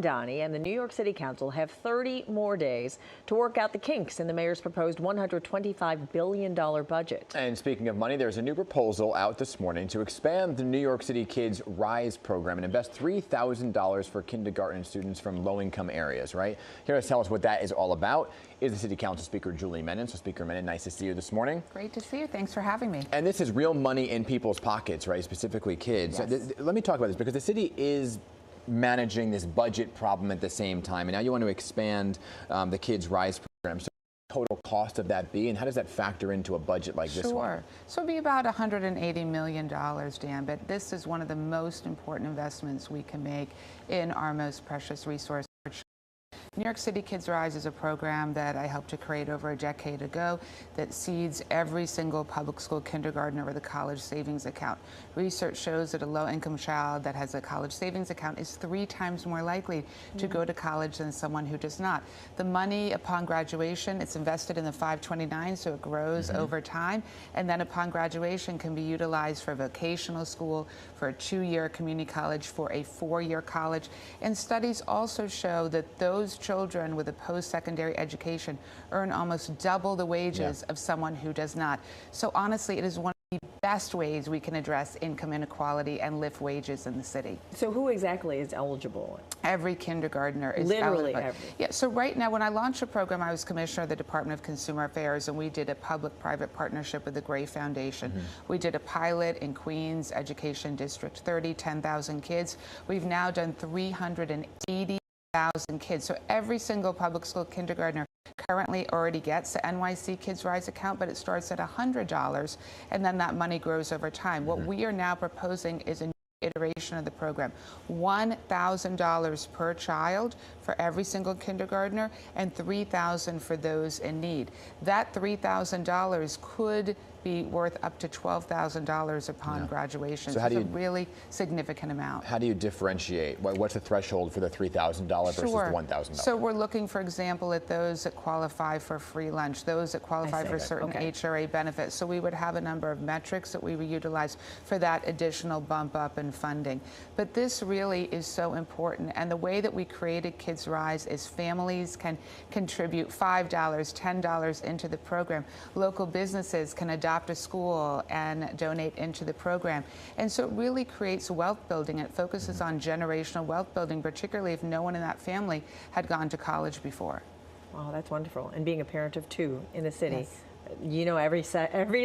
Donnie and the New York City Council have 30 more days to work out the kinks in the mayor's proposed $125 billion budget. And speaking of money, there's a new proposal out this morning to expand the New York City Kids Rise program and invest $3,000 for kindergarten students from low-income areas, right? Here to tell us what that is all about is the City Council Speaker Julie Menin. So Speaker Menin, nice to see you this morning. Great to see you. Thanks for having me. And this is real money in people's pockets, right? Specifically kids. Yes. Let me talk about this because the city is managing this budget problem at the same time, and now you want to expand the Kids Rise program. So total cost of that be, and how does that factor into a budget like this one? Sure. So it'd be about $180 million, Dan, but this is one of the most important investments we can make in our most precious resource. New York City Kids Rise is a program that I helped to create over a decade ago that seeds every single public school kindergartner with a college savings account. Research shows that a low-income child that has a college savings account is 3 times more likely to go to college than someone who does not. The money upon graduation, it's invested in the 529, so it grows over time, and then upon graduation can be utilized for vocational school, for a 2-year community college, for a 4-year college. And studies also show that those children with a post-secondary education earn almost double the wages of someone who does not. So honestly, it is one of the best ways we can address income inequality and lift wages in the city. So who exactly is eligible? Every kindergartner is literally eligible. every. Yeah, so right now when I launched the program, I was commissioner of the Department of Consumer Affairs, and we did a public-private partnership with the Gray Foundation. We did a pilot in Queens Education District 30, 10,000 kids. We've now done 380,000 kids. So every single public school kindergartner currently already gets the NYC Kids Rise account, but it starts at $100, and then that money grows over time. What we are now proposing is a new iteration of the program, $1,000 per child for every single kindergartner and $3,000 for those in need. That $3,000 could be worth up to $12,000 upon graduation. So how do you, it's a really significant amount. How do you differentiate? What's the threshold for the $3,000 versus the $1,000? So we're looking, for example, at those that qualify for free lunch, those that qualify for certain HRA benefits. So we would have a number of metrics that we would utilize for that additional bump up in funding. But this really is so important, and the way that we created Kids Rise is families can contribute $5, $10 into the program. Local businesses can adopt a school and donate into the program. And so it really creates wealth building. It focuses on generational wealth building, particularly if no one in that family had gone to college before. Wow, that's wonderful. And being a parent of 2 in the city, Yes. you know, every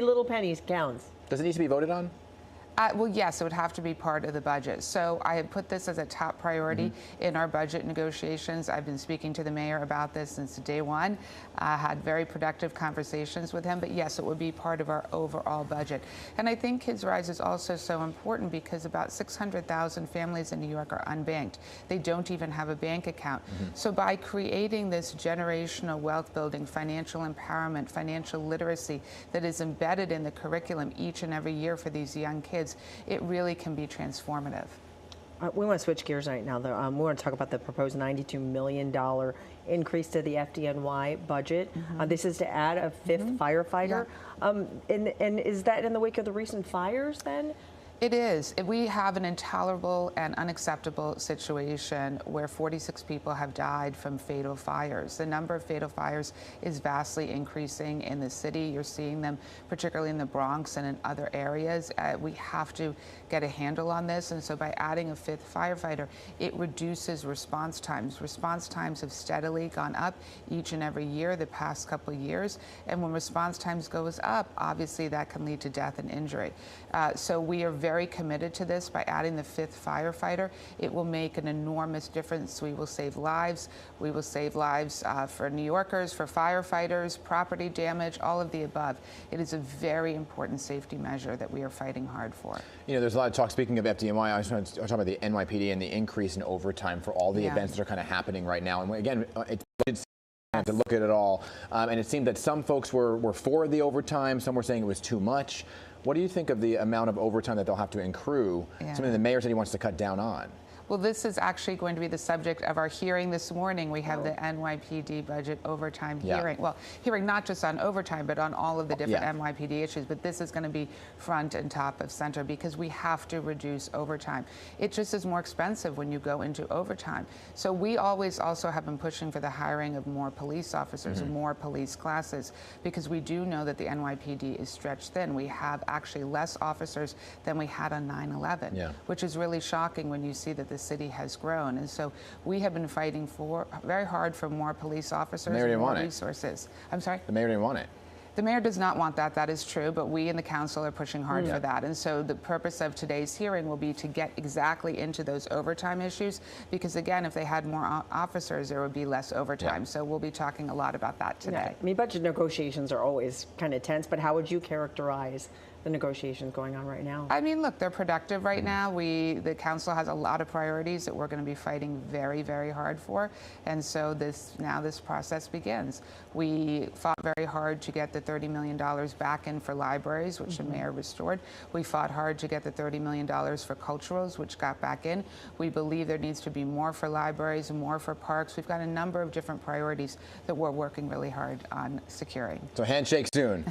little penny counts. Does it need to be voted on? Well, yes, it would have to be part of the budget. So I have put this as a top priority in our budget negotiations. I've been speaking to the mayor about this since day one. Had very productive conversations with him. But yes, it would be part of our overall budget. And I think Kids Rise is also so important because about 600,000 families in New York are unbanked. They don't even have a bank account. So by creating this generational wealth building, financial empowerment, financial literacy that is embedded in the curriculum each and every year for these young kids, it really can be transformative. We want to switch gears right now, though. We want to talk about the proposed $92 million increase to the FDNY budget. This is to add a 5th firefighter. And is that in the wake of the recent fires, then? It is. We have an intolerable and unacceptable situation where 46 people have died from fatal fires. The number of fatal fires is vastly increasing in the city. You're seeing them particularly in the Bronx and in other areas. We have to get a handle on this, and so by adding a 5th firefighter, it reduces response times. Response times have steadily gone up each and every year the past couple of years, and when response times goes up, obviously that can lead to death and injury. So we are very committed to this. By adding the 5th firefighter, it will make an enormous difference. We will save lives. We will save lives for New Yorkers, for firefighters, property damage, all of the above. It is a very important safety measure that we are fighting hard for. You know, there's a lot of talk, speaking of FDNY, I was talking about the NYPD and the increase in overtime for all the events that are kind of happening right now. And again, it's to look at it all. And it seemed that some folks were for the overtime, some were saying it was too much. What do you think of the amount of overtime that they'll have to accrue? Something the mayor said he wants to cut down on. Well, this is actually going to be the subject of our hearing this morning. We have the NYPD budget overtime hearing. Well, hearing not just on overtime, but on all of the different NYPD issues. But this is going to be front and top of center because we have to reduce overtime. It just is more expensive when you go into overtime. So we always also have been pushing for the hiring of more police officers and more police classes because we do know that the NYPD is stretched thin. We have actually less officers than we had on 9/11, which is really shocking when you see that the city has grown. And so we have been fighting very hard for more police officers and more resources. I'm sorry? The mayor didn't want it. The mayor does not want that, that is true, but we in the council are pushing hard for that. And so the purpose of today's hearing will be to get exactly into those overtime issues, because again, if they had more officers, there would be less overtime. So we'll be talking a lot the that today. I mean, budget negotiations are always kind of tense, but how would you characterize the negotiations going on right now? I mean, look, they're productive right now. The council has a lot of priorities that we're going to be fighting very, very hard for. And so this process begins. We fought very hard to get the $30 million back in for libraries, which the mayor restored. We fought hard to get the $30 million for culturals, which got back in. We believe there needs to be more for libraries and more for parks. We've got a number of different priorities that we're working really hard on securing. So handshake soon.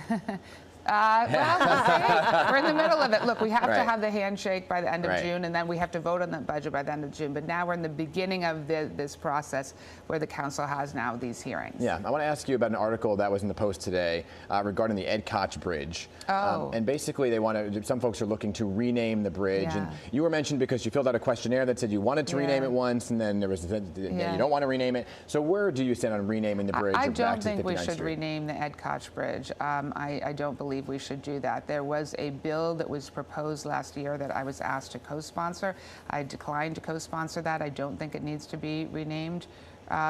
Well, we'll see. We're in the middle of it. Look, we have to have the handshake by the end of June, and then we have to vote on that budget by the end of June. But now we're in the beginning of this process where the council has now these hearings. Yeah, I want to ask you about an article that was in the Post today regarding the Ed Koch Bridge. And basically, some folks are looking to rename the bridge. And you were mentioned because you filled out a questionnaire that said you wanted to rename it once, and then there was you don't want to rename it. So where do you stand on renaming the bridge? I don't think we should rename the Ed Koch Bridge. I don't believe we should do that. There was a bill that was proposed last year that I was asked to co-sponsor. I declined to co-sponsor that. I don't think it needs to be renamed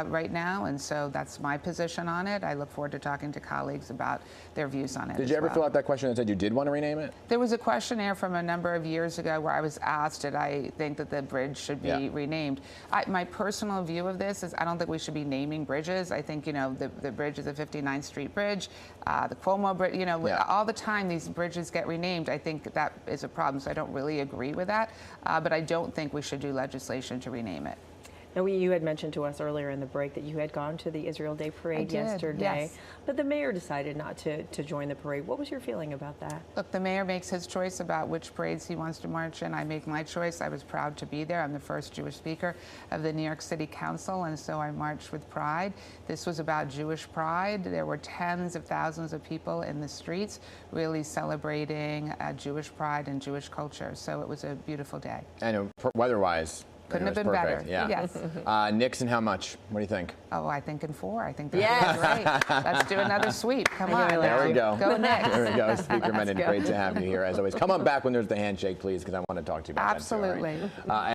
right now, and so that's my position on it. I look forward to talking to colleagues about their views on it. Did you ever fill out that question that said you did want to rename it? There was a questionnaire from a number of years ago where I was asked, did I think that the bridge should be renamed? My personal view of this is I don't think we should be naming bridges. I think, the bridge is a 59th Street Bridge, the Cuomo Bridge, all the time these bridges get renamed. I think that is a problem, so I don't really agree with that, but I don't think we should do legislation to rename it. Now, you had mentioned to us earlier in the break that you had gone to the Israel Day Parade yesterday, but the mayor decided not to join the parade. What was your feeling about that? Look, the mayor makes his choice about which parades he wants to march in. I make my choice. I was proud to be there. I'm the first Jewish speaker of the New York City Council, and so I marched with pride. This was about Jewish pride. There were tens of thousands of people in the streets really celebrating Jewish pride and Jewish culture, so it was a beautiful day. And weather-wise, couldn't have been better. Yes. Nixon, how much? What do you think? Oh, I think in 4. I think that's great. Let's do another sweep. Come on. There we go. Go Knicks. There we go. Speaker Menin, great to have you here as always. Come on back when there's the handshake, please, because I want to talk to you about that. Absolutely.